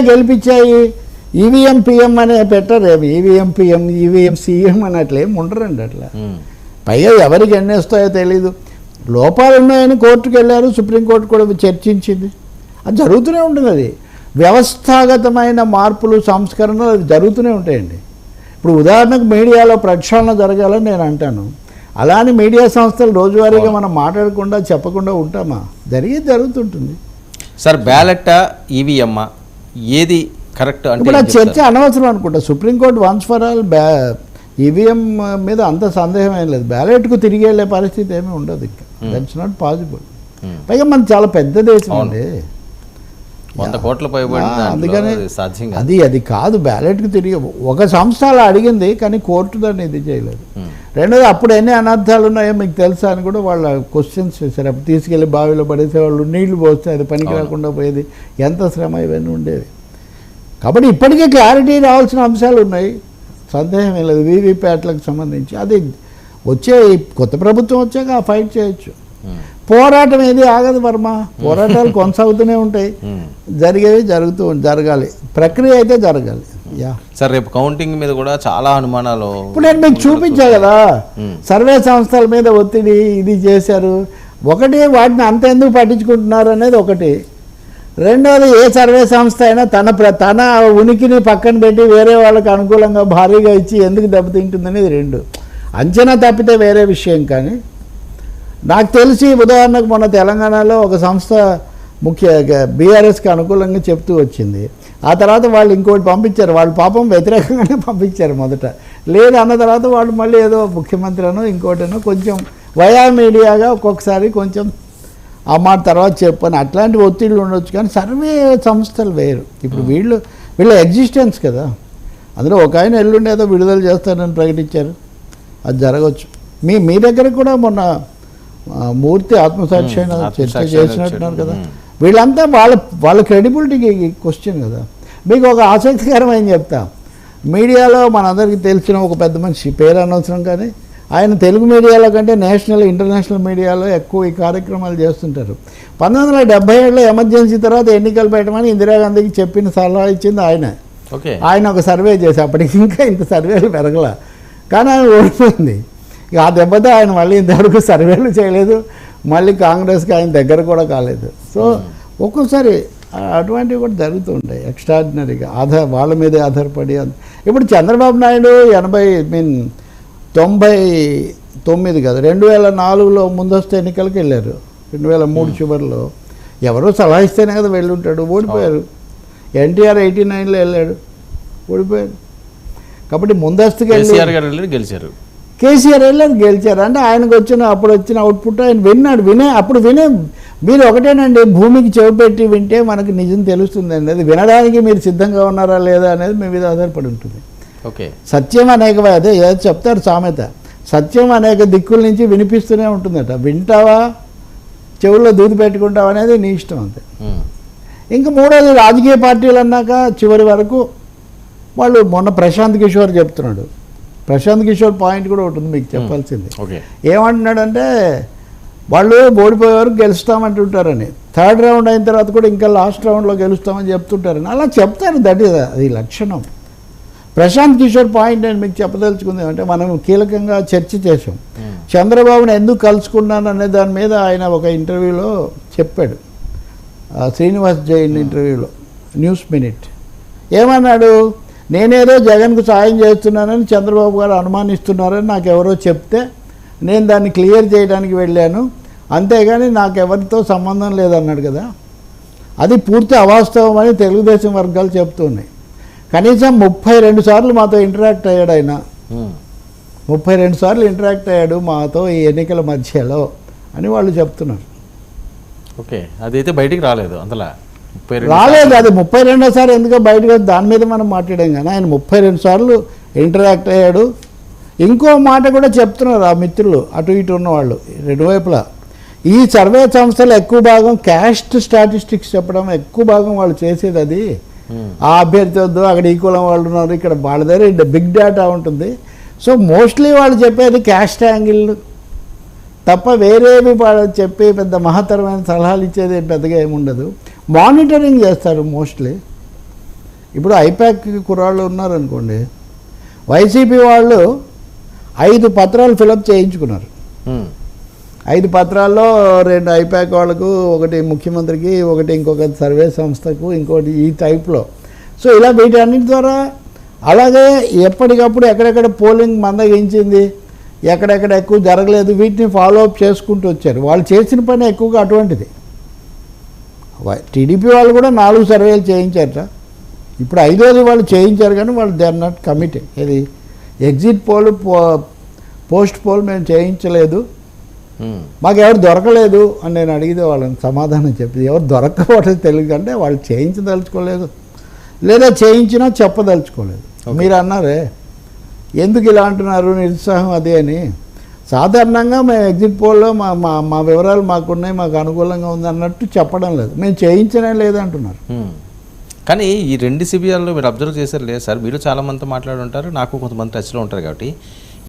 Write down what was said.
గెలిపించాయి. EVM PM అనే పెట్టరు, EVM PM EVM CM అని అట్లా ఏమి ఉండరండి. అట్లా పైగా ఎవరికి ఎన్ని వస్తాయో తెలీదు. లోపాలు ఉన్నాయని కోర్టుకు వెళ్ళారు, సుప్రీంకోర్టు కూడా చర్చించింది. అది జరుగుతూనే ఉంటుంది. అది వ్యవస్థాగతమైన మార్పులు సంస్కరణలు అది జరుగుతూనే ఉంటాయండి. ఇప్పుడు ఉదాహరణకు మీడియాలో ప్రక్షాళన జరగాలని నేను అంటాను. అలానే మీడియా సంస్థలు రోజువారీగా మనం మాట్లాడకుండా చెప్పకుండా ఉంటామా? జరుగుతుంటుంది సార్. బ్యాలెట్ ఈవీఎమ్మా ఏది కరెక్ట్ అంటే ఇప్పుడు ఆ చర్చ అనవసరం అనుకుంటా. Supreme court once for all EVM మీద అంత సందేహం ఏం లేదు. బ్యాలెట్కు తిరిగి వెళ్ళే పరిస్థితి ఏమీ ఉండదు. ఇంకా దట్స్ నాట్ పాసిబుల్. పైగా మన చాలా పెద్ద దేశం అండి, 100 కోట్ల పైబడి. అందుకని అది కాదు బ్యాలెట్కి తిరిగి. ఒక సంస్థ అలా అడిగింది కానీ కోర్టు దాన్ని ఇది చేయలేదు. రెండోది అప్పుడు ఎన్ని అనర్థాలు ఉన్నాయో మీకు తెలుసా అని కూడా వాళ్ళ క్వశ్చన్స్ చేశారు. అప్పుడు తీసుకెళ్ళి బావిలో పడేసేవాళ్ళు, నీళ్లు పోస్తే అది పనికి రాకుండా పోయేది, ఎంత శ్రమ ఇవన్నీ ఉండేవి. కాబట్టి ఇప్పటికే క్లారిటీ రావాల్సిన అంశాలు ఉన్నాయి, సందేహం ఏం లేదు. వీవీప్యాట్లకు సంబంధించి అది వచ్చే కొత్త ప్రభుత్వం వచ్చాక ఆ ఫైట్ చేయొచ్చు. పోరాటం ఏది ఆగదు వర్మ, పోరాటాలు కొనసాగుతూనే ఉంటాయి. జరిగేవి జరగాలి, ప్రక్రియ అయితే జరగాలి. సార్ రేపు కౌంటింగ్ మీద కూడా చాలా అనుమానాలు. ఇప్పుడు నేను మీకు చూపించా కదా, సర్వే సంస్థల మీద ఒత్తిడి ఇది చేశారు. ఒకటి, వాటిని అంత ఎందుకు పట్టించుకుంటున్నారు అనేది ఒకటి. రెండోది, ఏ సర్వే సంస్థ అయినా తన ఉనికిని పక్కన పెట్టి వేరే వాళ్ళకి అనుకూలంగా భారీగా ఇచ్చి ఎందుకు దెబ్బతింటుందనేది రెండు. అంచనా తప్పితే వేరే విషయం. కానీ నాకు తెలిసి ఉదాహరణకు మొన్న తెలంగాణలో ఒక సంస్థ బీఆర్ఎస్కి అనుకూలంగా చెప్తూ వచ్చింది. ఆ తర్వాత వాళ్ళు ఇంకోటి పంపించారు, వాళ్ళు పాపం వ్యతిరేకంగానే పంపించారు మొదట. లేదు అన్న తర్వాత వాళ్ళు మళ్ళీ ఏదో ముఖ్యమంత్రినో ఇంకోటినో కొంచెం వయా మీడియాగా ఒక్కొక్కసారి కొంచెం ఆ మాట తర్వాత చెప్పని అట్లాంటి ఒత్తిళ్ళు ఉండొచ్చు. కానీ సర్వే సంస్థలు వేరు. ఇప్పుడు వీళ్ళ ఎగ్జిస్టెన్స్ కదా. అందులో ఒక ఆయన ఎల్లుండి ఏదో విడుదల చేస్తారని ప్రకటించారు, అది జరగవచ్చు. మీ దగ్గర కూడా మొన్న మూర్తి ఆత్మసాక్షి అయిన చర్చ చేసినట్టున్నారు కదా. వీళ్ళంతా వాళ్ళ క్రెడిబిలిటీకి క్వశ్చన్ కదా. మీకు ఒక ఆసక్తికరమైన చెప్తా. మీడియాలో మనందరికీ తెలిసిన ఒక పెద్ద మనిషి, పేరు అనవసరం కానీ, ఆయన తెలుగు మీడియాలో కంటే నేషనల్ ఇంటర్నేషనల్ మీడియాలో ఎక్కువ ఈ కార్యక్రమాలు చేస్తుంటారు. 1977లో ఎమర్జెన్సీ తర్వాత ఎన్నికలు పెట్టమని ఇందిరాగాంధీకి చెప్పిన సలహా ఇచ్చింది ఆయన. ఆయన ఒక సర్వే చేసి, అప్పటికి ఇంకా ఇంత సర్వేలు పెరగల, కానీ ఆయన ఓడిపోయింది. ఇక ఆ దెబ్బతో ఆయన మళ్ళీ ఇంతవరకు సర్వేలు చేయలేదు, మళ్ళీ కాంగ్రెస్కి ఆయన దగ్గర కూడా కాలేదు. సో ఒక్కోసారి అటువంటివి కూడా జరుగుతుంటాయి ఎక్స్ట్రాడినరీగా, వాళ్ళ మీదే ఆధారపడి. ఇప్పుడు చంద్రబాబు నాయుడు 99 కదా, 2004లో ముందస్తు ఎన్నికలకు వెళ్ళారు. 2003 చివరిలో ఎవరో సలహా ఇస్తేనే కదా వెళ్ళి ఉంటాడు, ఓడిపోయారు. ఎన్టీఆర్ 89లో వెళ్ళాడు, ఓడిపోయారు. కాబట్టి ముందస్తుగా గెలిచారు, కేసీఆర్ వెళ్ళారు, గెలిచారు. అంటే ఆయనకు అప్పుడు వచ్చిన అవుట్పుట్ ఆయన వినే మీరు ఒకటేనండి, భూమికి చెవిపెట్టి వింటే మనకు నిజం తెలుస్తుందండి. అది వినడానికి మీరు సిద్ధంగా ఉన్నారా లేదా అనేది మీ మీద ఆధారపడి ఉంటుంది. సత్యం అనేక, అదే ఏదో చెప్తారు సామెత, సత్యం అనేక దిక్కుల నుంచి వినిపిస్తూనే ఉంటుందట. వింటావా, చెవుల్లో దూది పెట్టుకుంటావా అనేది నీ ఇష్టం అంతే. ఇంకా మూడోది, రాజకీయ పార్టీలు అన్నాక చివరి వరకు వాళ్ళు, మొన్న ప్రశాంత్ కిషోర్ చెప్తున్నాడు, ప్రశాంత్ కిషోర్ పాయింట్ కూడా ఉంటుంది మీకు చెప్పాల్సింది. ఏమంటున్నాడంటే వాళ్ళు ఓడిపోయే వరకు గెలుస్తామంటుంటారని, 3rd రౌండ్ అయిన తర్వాత కూడా ఇంకా లాస్ట్ రౌండ్లో గెలుస్తామని చెప్తుంటారని అలా చెప్తారు. అది లక్షణం. ప్రశాంత్ కిషోర్ పాయింట్ నేను మీకు చెప్పదలుచుకుంది అంటే, మనం కీలకంగా చర్చ చేసాం. చంద్రబాబును ఎందుకు కలుసుకున్నాను అనే దాని మీద ఆయన ఒక ఇంటర్వ్యూలో చెప్పాడు, శ్రీనివాస్ జైన్ ఇంటర్వ్యూలో, న్యూస్ మినిట్. ఏమన్నాడు, నేనేదో జగన్కు సాయం చేస్తున్నానని చంద్రబాబు గారు అనుమానిస్తున్నారని నాకు ఎవరో చెప్తే నేను దాన్ని క్లియర్ చేయడానికి వెళ్ళాను, అంతేగాని నాకు ఎవరితో సంబంధం లేదన్నాడు కదా. అది పూర్తి అవాస్తవం అని తెలుగుదేశం వర్గాలు చెప్తున్నాయి. కనీసం 32 సార్లు మాతో ఇంటరాక్ట్ అయ్యాడు ఆయన, 32 సార్లు ఇంటరాక్ట్ అయ్యాడు మాతో ఈ ఎన్నికల మధ్యలో అని వాళ్ళు చెప్తున్నారు. అదైతే బయటికి రాలేదు, రాలేదు. అది 32సారి ఎందుకో బయటకు, దాని మీద మనం మాట్లాడాం. కానీ ఆయన 32 సార్లు ఇంటరాక్ట్ అయ్యాడు. ఇంకో మాట కూడా చెప్తున్నారు ఆ మిత్రులు, అటు ఇటు ఉన్నవాళ్ళు రెండు వైపులా. ఈ సర్వే సంస్థలు ఎక్కువ భాగం క్యాస్ట్ స్టాటిస్టిక్స్ చెప్పడం ఎక్కువ భాగం వాళ్ళు చేసేది. అది ఆ అభ్యర్థి వద్దు, అక్కడ ఈ కులం వాళ్ళు ఉన్నారు, ఇక్కడ వాళ్ళ దగ్గర బిగ్ డేటా ఉంటుంది. సో మోస్ట్లీ వాళ్ళు చెప్పేది క్యాస్ట్ యాంగిల్ తప్ప వేరేవి వాళ్ళు చెప్పి పెద్ద మహత్తరమైన సలహాలు ఇచ్చేది పెద్దగా ఏముండదు. మానిటరింగ్ చేస్తారు మోస్ట్లీ. ఇప్పుడు ఐపాక్ కుర్రాళ్ళు ఉన్నారనుకోండి, వైసీపీ వాళ్ళు 5 పత్రాలు ఫిలప్ చేయించుకున్నారు. 5 పత్రాల్లో 2 ఐపాక్ వాళ్ళకు, ఒకటి ముఖ్యమంత్రికి, ఒకటి ఇంకొక సర్వే సంస్థకు, ఇంకోటి ఈ టైప్లో. సో ఇలా వీటన్నిటి ద్వారా అలాగే ఎప్పటికప్పుడు ఎక్కడెక్కడ పోలింగ్ మందగించింది, ఎక్కడెక్కడ ఎక్కువ జరగలేదు, వీటిని ఫాలో అప్ చేసుకుంటూ వచ్చారు. వాళ్ళు చేసిన పని ఎక్కువగా అటువంటిది. టీడీపీ వాళ్ళు కూడా 4 సర్వేలు చేయించారట. ఇప్పుడు 5వది వాళ్ళు చేయించారు, కానీ వాళ్ళు దే ఆర్ నాట్ కమిటెడ్. ఇది ఎగ్జిట్ పోల్, పోస్ట్ పోల్ మేము చేయించలేదు, మాకు ఎవరు దొరకలేదు అని నేను అడిగితే వాళ్ళని సమాధానం చెప్పింది. ఎవరు దొరకపోవడం తెలియదు అంటే వాళ్ళు చేయించదలుచుకోలేదు, లేదా చేయించినా చెప్పదలుచుకోలేదు. మీరు అన్నారే ఎందుకు ఇలా అంటున్నారు, నిరుత్సాహం అదే అని. సాధారణంగా మేము ఎగ్జిట్ పోల్లో మా వివరాలు మాకున్నాయి, మాకు అనుకూలంగా ఉంది అన్నట్టు చెప్పడం లేదు, మేము చేయించనే లేదంటున్నారు. కానీ ఈ 2 శిబిరాల్లో మీరు అబ్జర్వ్ చేశారు లేదు సార్, మీరు చాలా మందితో మాట్లాడి ఉంటారు, నాకు కొంతమంది టచ్లో ఉంటారు కాబట్టి